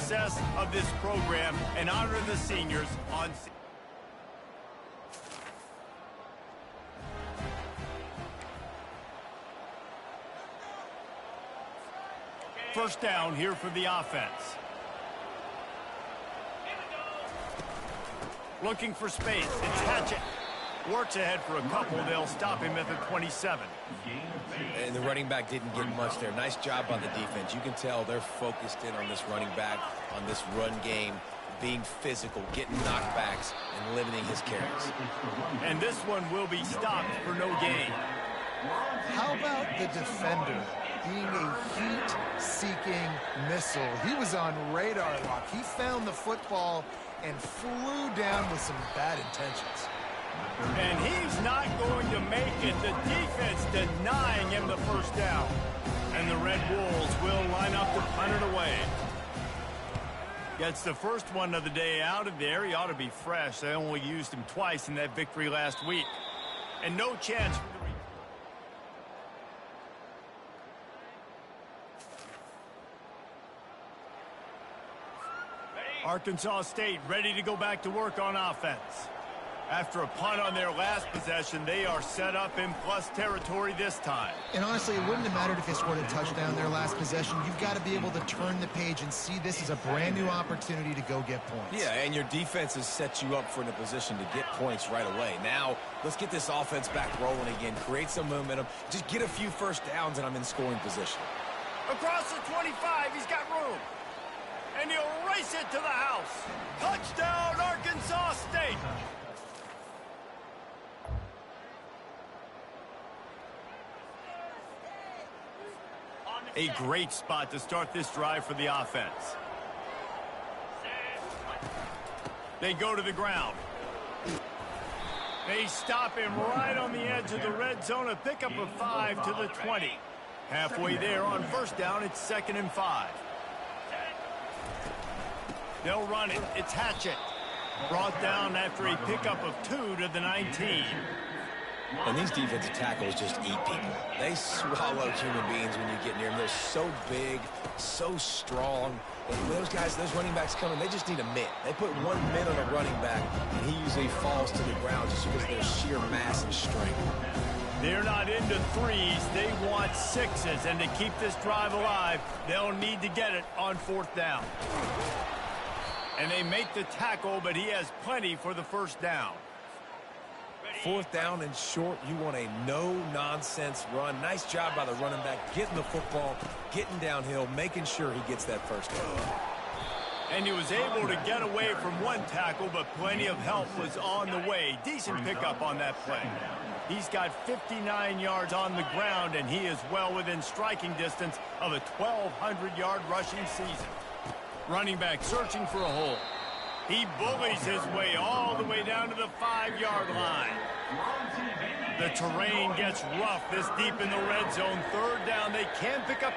success of this program and honor the seniors on... First down here for the offense. Looking for space. It's Hatchett. Works ahead for a couple. They'll stop him at the 27. And the running back didn't get much there. Nice job by the defense. You can tell they're focused in on this running back, on this run game, being physical, getting knockbacks, and limiting his carries. And this one will be stopped for no gain. How about the defender being a heat-seeking missile? He was on radar lock. He found the football and flew down with some bad intentions. And he's not going to make it. The defense denying him the first down. And the Red Wolves will line up to punt it away. Gets the first one of the day out of there. He ought to be fresh. They only used him twice in that victory last week. And no chance for the... Arkansas State ready to go back to work on offense. After a punt on their last possession, they are set up in plus territory this time. And honestly, it wouldn't have mattered if they scored a touchdown their last possession. You've got to be able to turn the page and see this as a brand new opportunity to go get points. Yeah, and your defense has set you up for in a position to get points right away. Now, let's get this offense back rolling again. Create some momentum. Just get a few first downs, and I'm in scoring position. Across the 25, he's got room. And he'll race it to the house. Touchdown, Arkansas State. A great spot to start this drive for the offense. They go to the ground. They stop him right on the edge of the red zone. A pickup of 5 to the 20. Halfway there on first down, it's 2nd and 5. They'll run it. It's Hatchett. Brought down after a pickup of 2 to the 19. And these defensive tackles just eat people. They swallow human beings when you get near them. They're so big, so strong. And those guys, those running backs coming, they just need a mitt. They put 1 mitt on a running back, and he usually falls to the ground just because of their sheer mass and strength. They're not into threes. They want sixes. And to keep this drive alive, they'll need to get it on 4th down. And they make the tackle, but he has plenty for the first down. 4th down and short, you want a no-nonsense run. Nice job by the running back, getting the football, getting downhill, making sure he gets that first down. And he was able to get away from one tackle, but plenty of help was on the way. Decent pickup on that play. He's got 59 yards on the ground, and he is well within striking distance of a 1,200-yard rushing season. Running back searching for a hole. He bullies his way all the way down to the 5-yard line. The terrain gets rough this deep in the red zone. 3rd down, they can pick up.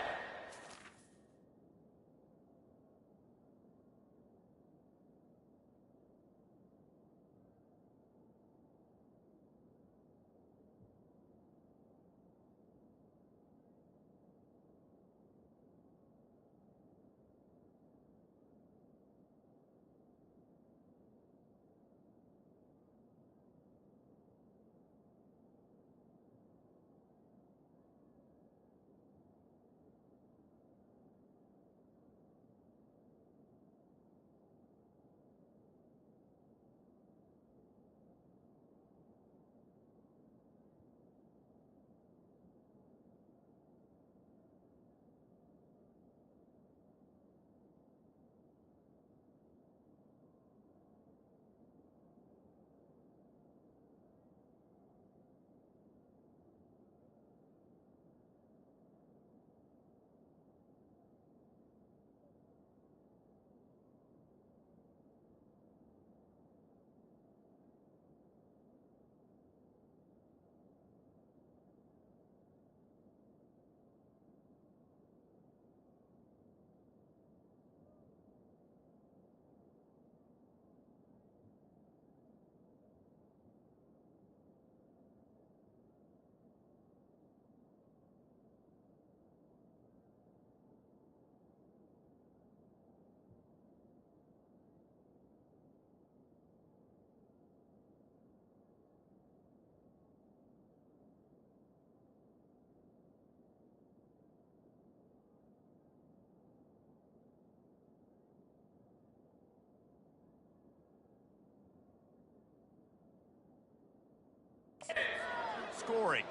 scoring.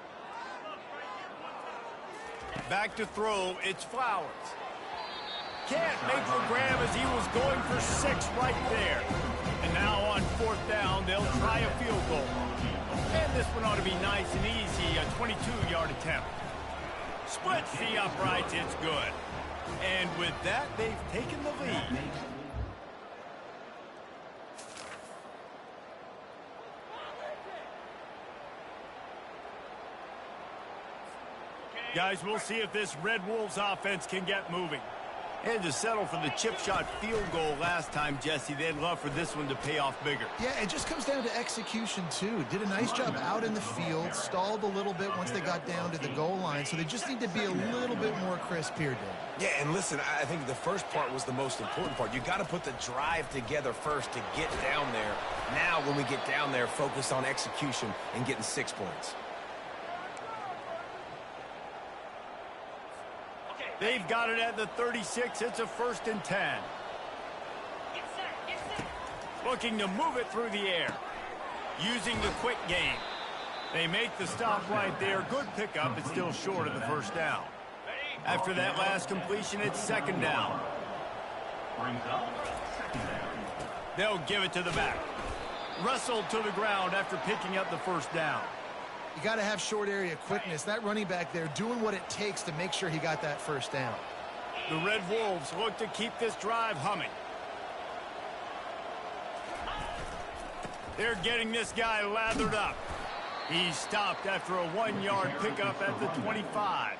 Back to throw, it's Flowers. Can't make the grab as he was going for 6 right there. And now on 4th down, they'll try a field goal. And this one ought to be nice and easy, a 22-yard attempt. Splits the uprights, it's good. And with that, they've taken the lead. Guys, we'll see if this Red Wolves offense can get moving. And to settle for the chip shot field goal last time, Jesse, they'd love for this one to pay off bigger. Yeah, it just comes down to execution, too. Did a nice job out in the field, stalled a little bit once they got down to the goal line, so they just need to be a little bit more crisp here, Dave. Yeah, and listen, I think the first part was the most important part. You got to put the drive together first to get down there. Now, when we get down there, focus on execution and getting 6 points. They've got it at the 36. It's a 1st and 10. Looking to move it through the air. Using the quick game. They make the stop right there. Good pickup. It's still short of the 1st down. After that last completion, it's 2nd down. They'll give it to the back. Wrestled to the ground after picking up the 1st down. You got to have short area quickness. That running back there doing what it takes to make sure he got that 1st down. The Red Wolves look to keep this drive humming. They're getting this guy lathered up. He's stopped after a 1-yard pickup at the 25.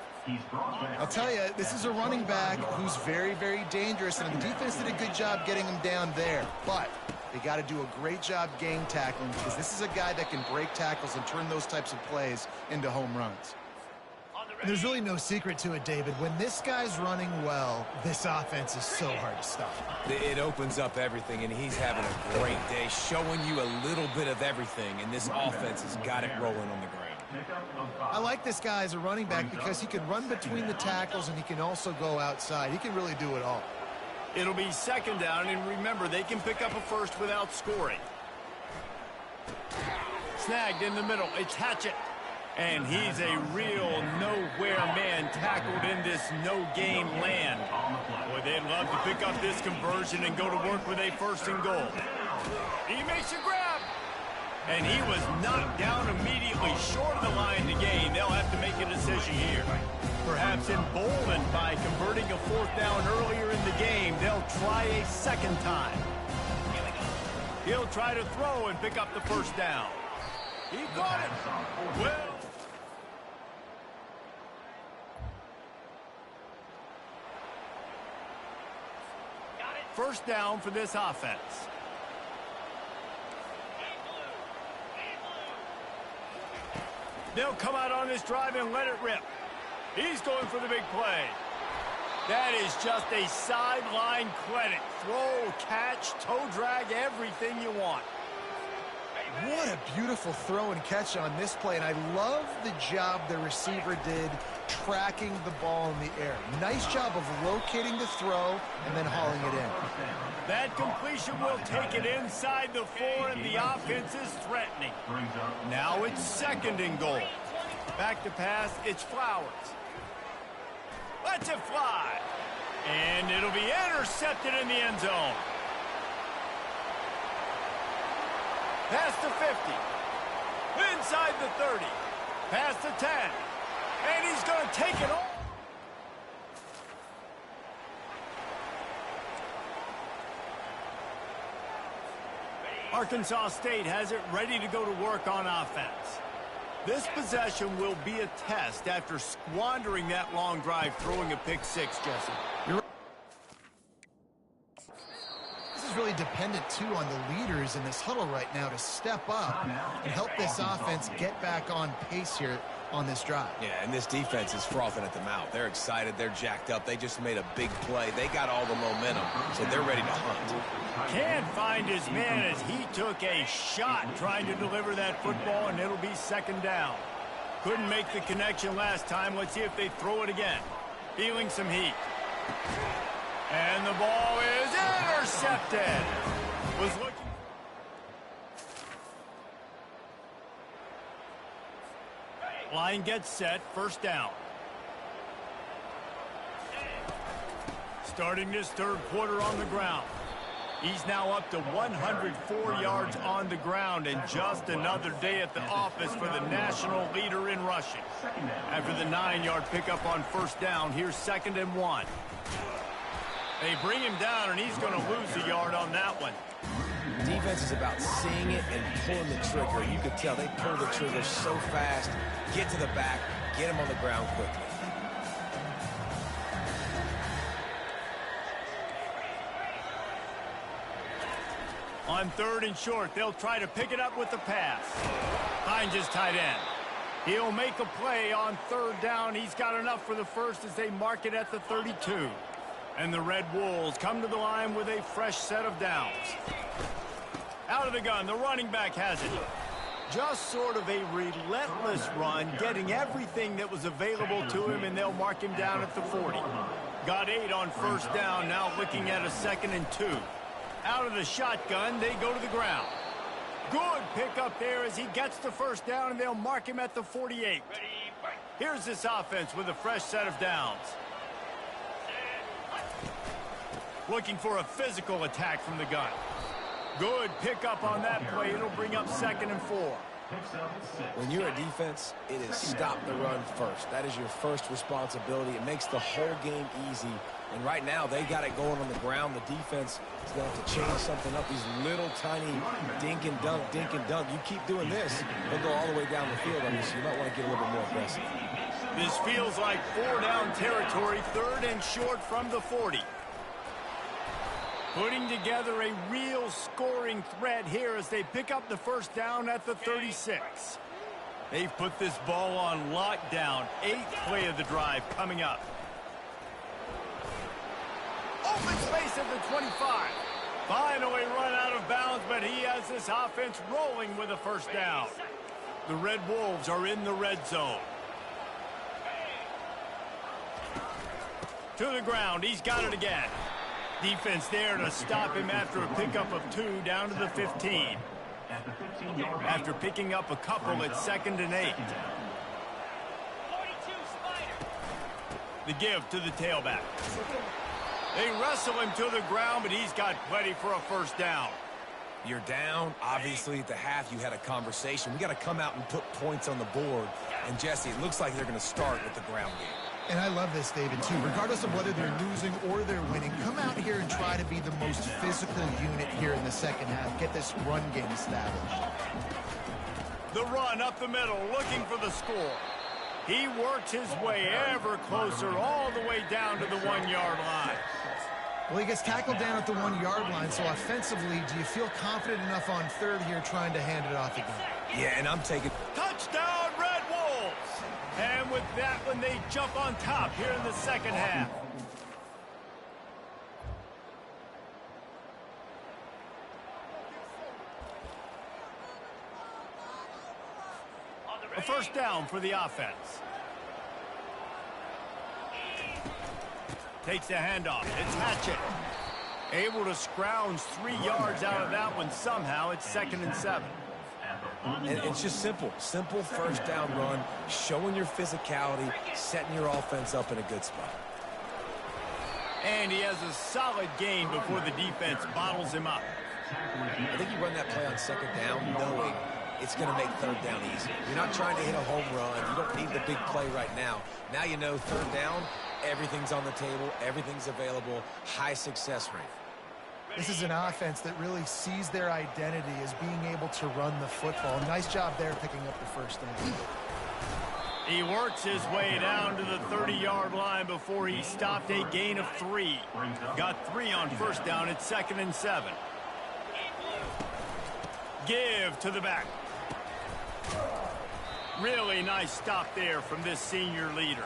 I'll tell you, this is a running back who's very, very dangerous, and the defense did a good job getting him down there. But they got to do a great job game tackling, because this is a guy that can break tackles and turn those types of plays into home runs. And there's really no secret to it, David. When this guy's running well, this offense is so hard to stop. It opens up everything, and he's having a great day, showing you a little bit of everything, and this offense has got it rolling on the ground. I like this guy as a running back because he can run between the tackles, and he can also go outside. He can really do it all. It'll be 2nd down, and remember, they can pick up a 1st without scoring. Snagged in the middle. It's Hatchett. And he's a real nowhere man tackled in this no-game land. Boy, they'd love to pick up this conversion and go to work with a 1st and goal. He makes a grab. And he was knocked down immediately short of the line to gain. They'll have to make a decision here. Perhaps emboldened by converting a 4th down earlier in the game, they'll try a 2nd time. He'll try to throw and pick up the 1st down. He got it. Well. 1st down for this offense. They'll come out on this drive and let it rip. He's going for the big play. That is just a sideline credit. Throw, catch, toe drag, everything you want. What a beautiful throw and catch on this play, and I love the job the receiver did tracking the ball in the air. Nice job of locating the throw and then hauling it in. That completion will take it inside the 4, and the offense is threatening. Now it's 2nd and goal. Back to pass, it's Flowers. Lets it fly. And it'll be intercepted in the end zone. Past the 50. Inside the 30. Past the 10. And he's going to take it all. Arkansas State has it ready to go to work on offense. This possession will be a test after squandering that long drive, throwing a pick 6, Jesse. This is really dependent, too, on the leaders in this huddle right now to step up and help this offense get back on pace here on this drive. Yeah, and this defense is frothing at the mouth. They're excited. They're jacked up. They just made a big play. They got all the momentum, so they're ready to hunt. Can't find his man as he took a shot trying to deliver that football, and it'll be 2nd down. Couldn't make the connection last time. Let's see if they throw it again. Feeling some heat. And the ball is intercepted. Was looking. Line gets set, first down. Starting this third quarter on the ground. He's now up to 104 yards on the ground, and just another day at the office for the national leader in rushing. After the 9-yard pickup on first down, here's 2nd and 1. They bring him down, and he's going to lose a yard on that one. Defense is about seeing it and pulling the trigger. You could tell they pull the trigger so fast, get to the back, get him on the ground quickly. On 3rd and short, they'll try to pick it up with the pass. Finds his tight end. He'll make a play on 3rd down. He's got enough for the first as they mark it at the 32. And the Red Wolves come to the line with a fresh set of downs. Out of the gun, the running back has it. Just sort of a relentless run, getting everything that was available to him, and they'll mark him down at the 40. Got 8 on first down, now looking at a 2nd and 2. Out of the shotgun, they go to the ground. Good pickup there as he gets the first down, and they'll mark him at the 48. Here's this offense with a fresh set of downs. Looking for a physical attack from the gun. Good pickup on that play. It'll bring up 2nd and 4. When you're a defense, it is stop the run first. That is your first responsibility. It makes the whole game easy. And right now, they got it going on the ground. The defense is going to have to change something up. These little tiny dink and dunk, dink and dunk. You keep doing this, they'll go all the way down the field on you, so you might want to get a little bit more aggressive. This feels like 4-down territory, 3rd and short from the 40. Putting together a real scoring threat here as they pick up the first down at the 36. They've put this ball on lockdown. 8th play of the drive coming up. Open space at the 25. Finally run out of bounds, but he has this offense rolling with a first down. The Red Wolves are in the red zone. To the ground, he's got it again. Defense there to stop him after a pickup of 2 down to the 15. After picking up a couple, it's 2nd and 8. The give to the tailback. They wrestle him to the ground, but he's got plenty for a first down. You're down. Obviously, at the half, you had a conversation. We got to come out and put points on the board. And, Jesse, it looks like they're going to start with the ground game. And I love this, David, too. Regardless of whether they're losing or they're winning, come out here and try to be the most physical unit here in the second half. Get this run game established. The run up the middle, looking for the score. He works his way ever closer all the way down to the 1-yard line. Well, he gets tackled down at the 1-yard line, so offensively, do you feel confident enough on 3rd here trying to hand it off again? Yeah, and I'm taking... Touchdown, Red Wolves! And with that one, they jump on top here in the second half. A first down for the offense. Takes the handoff. It's Hatchett. Able to scrounge 3 yards out of that one somehow. It's 2nd and 7. And it's just simple. Simple first down run, showing your physicality, setting your offense up in a good spot. And he has a solid gain before the defense bottles him up. I think you run that play on 2nd down knowing it's going to make 3rd down easy. You're not trying to hit a home run. You don't need the big play right now. Now you know 3rd down, everything's on the table, everything's available, high success rate. This is an offense that really sees their identity as being able to run the football. Nice job there picking up the first down. He works his way down to the 30-yard line before he stopped a gain of 3. Got 3 on first down. It's 2nd and 7. Give to the back. Really nice stop there from this senior leader.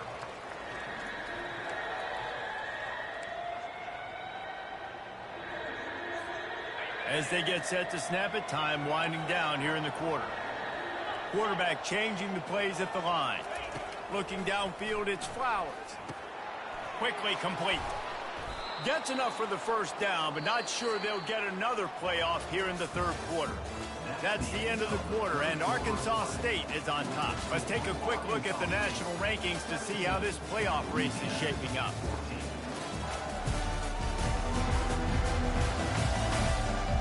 As they get set to snap it, time winding down here in the quarter. Quarterback changing the plays at the line. Looking downfield, it's Flowers. Quickly complete. Gets enough for the first down, but not sure they'll get another playoff here in the third quarter. That's the end of the quarter, and Arkansas State is on top. Let's take a quick look at the national rankings to see how this playoff race is shaping up.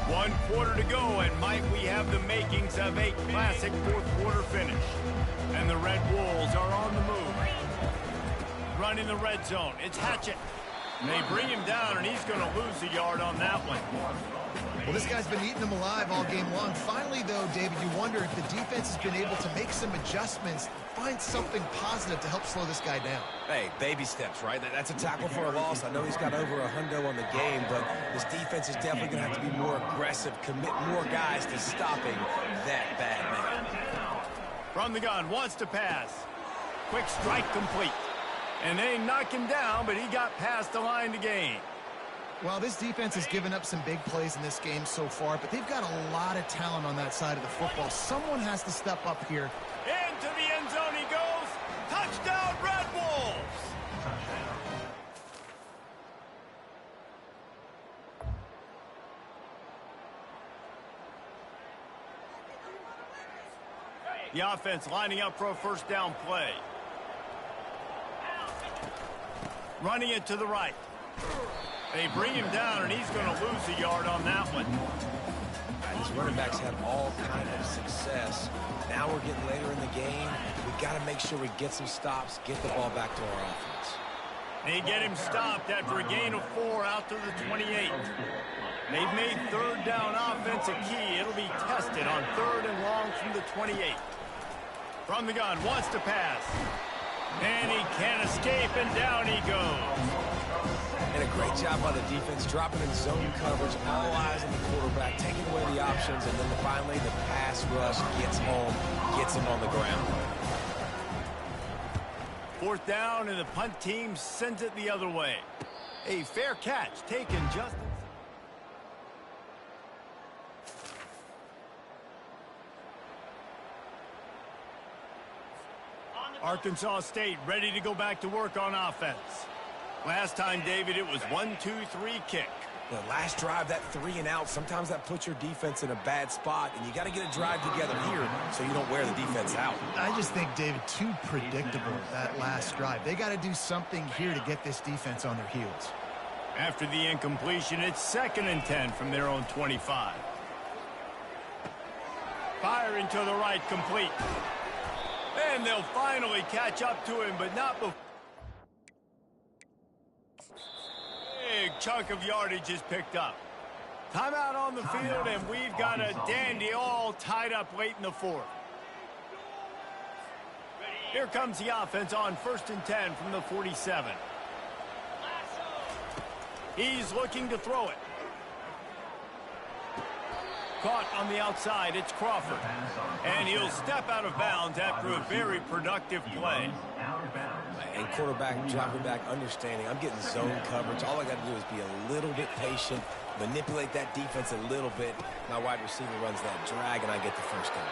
One quarter to go, and might we have the makings of a classic fourth quarter finish. And the Red Wolves are on the move. Running the red zone, it's Hatchett. They bring him down, and he's going to lose a yard on that one. Well, this guy's been eating them alive all game long. Finally, though, David, you wonder if the defense has been able to make some adjustments, find something positive to help slow this guy down. Hey, baby steps, right? That's a tackle for a loss. I know he's got over $100 on the game, but this defense is definitely going to have to be more aggressive, commit more guys to stopping that bad man. From the gun, wants to pass. Quick strike complete. And they knock him down, but he got past the line to gain. Well, this defense has given up some big plays in this game so far, but they've got a lot of talent on that side of the football. Someone has to step up here. Into the end zone he goes. Touchdown, Red Wolves! The offense lining up for a first down play. Running it to the right. They bring him down, and he's going to lose a yard on that one. These running backs had all kind of success. Now we're getting later in the game. We've got to make sure we get some stops, get the ball back to our offense. They get him stopped after a gain of 4 out to the 28. They've made third down offense a key. It'll be tested on third and long from the 28. From the gun, wants to pass. And he can't escape, and down he goes. And a great job by the defense, dropping in zone coverage, all eyes on the quarterback, taking away the options, and then finally the pass rush gets home, gets him on the ground. Fourth down, and the punt team sends it the other way. A fair catch taken just... Arkansas State ready to go back to work on offense. Last time, David, it was 1-2-3 kick. The last drive, that 3 and out, sometimes that puts your defense in a bad spot, and you got to get a drive together here so you don't wear the defense out. I just think, David, too predictable, that last drive. They got to do something here to get this defense on their heels. After the incompletion, it's 2nd and 10 from their own 25. Firing to the right, complete. And they'll finally catch up to him, but not before. Big chunk of yardage is picked up. Timeout on the field, and we've got a dandy all tied up late in the fourth. Here comes the offense on 1st and 10 from the 47. He's looking to throw it. Caught on the outside, it's Crawford. And he'll step out of bounds after a very productive play. And quarterback, dropping back, understanding, I'm getting zone coverage. All I got to do is be a little bit patient, manipulate that defense a little bit. My wide receiver runs that drag, and I get the first down.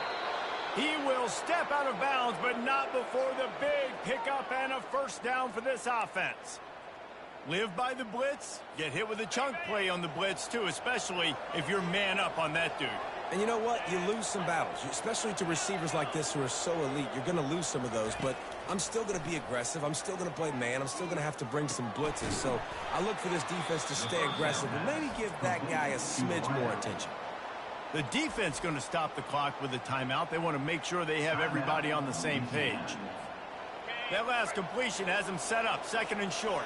He will step out of bounds, but not before the big pickup and a first down for this offense. Live by the blitz, get hit with a chunk play on the blitz, too, especially if you're man up on that dude. And you know what? You lose some battles, especially to receivers like this who are so elite. You're going to lose some of those, but I'm still going to be aggressive. I'm still going to play man. I'm still going to have to bring some blitzes. So I look for this defense to stay aggressive and maybe give that guy a smidge more attention. The defense going to stop the clock with a timeout. They want to make sure they have everybody on the same page. That last completion has them set up, 2nd and short.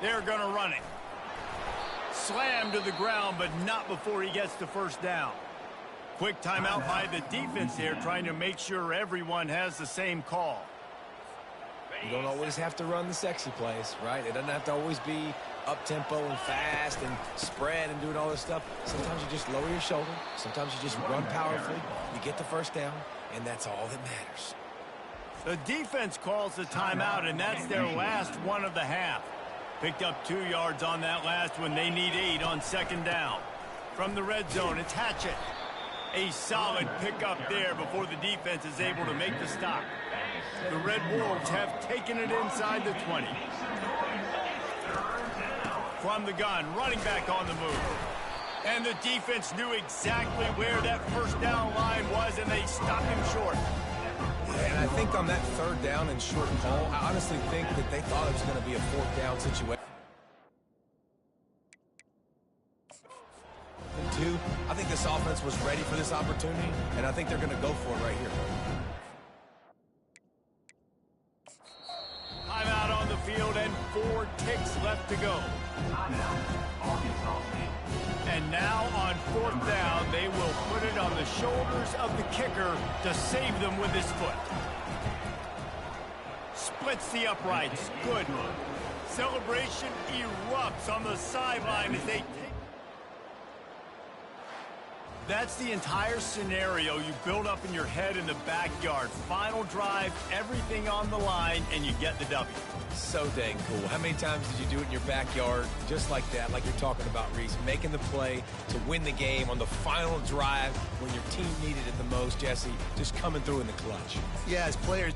They're going to run it. Slammed to the ground, but not before he gets the first down. Quick timeout by the defense here, trying to make sure everyone has the same call. You don't always have to run the sexy plays, right? It doesn't have to always be up-tempo and fast and spread and doing all this stuff. Sometimes you just lower your shoulder. Sometimes you just run powerfully. You get the first down, and that's all that matters. The defense calls the timeout, and that's their last one of the half. Picked up 2 yards on that last one. They need 8 on 2nd down. From the red zone, it's Hatchett. A solid pickup there before the defense is able to make the stop. The Red Wolves have taken it inside the 20. from the gun, running back on the move. And the defense knew exactly where that first down line was, and they stopped him short. And I think on that third down and short call, I honestly think that they thought it was going to be a fourth down situation. And two, I think this offense was ready for this opportunity, and I think they're going to go for it right here. Timeout on the field and 4 ticks left to go. And now on 4th down, they will put it on the shoulders of the kicker to save them with his foot. Splits the uprights. Good. Celebration erupts on the sideline as they take. That's the entire scenario you build up in your head in the backyard. Final drive, everything on the line, and you get the W. So dang cool. How many times did you do it in your backyard just like that, like you're talking about, Reese? Making the play to win the game on the final drive when your team needed it the most, Jesse. Just coming through in the clutch. Yeah, as players...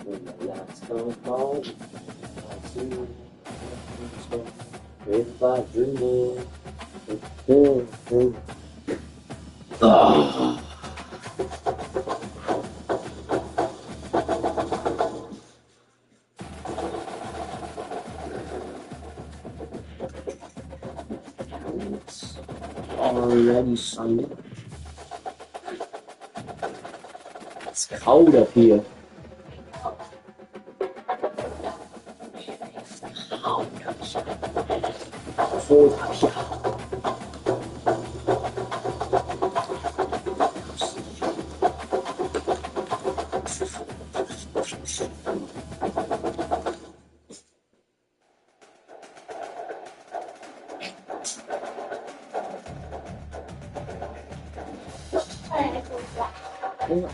It's already Sunday. It's cold up here. Cold up here.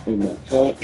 In the heck.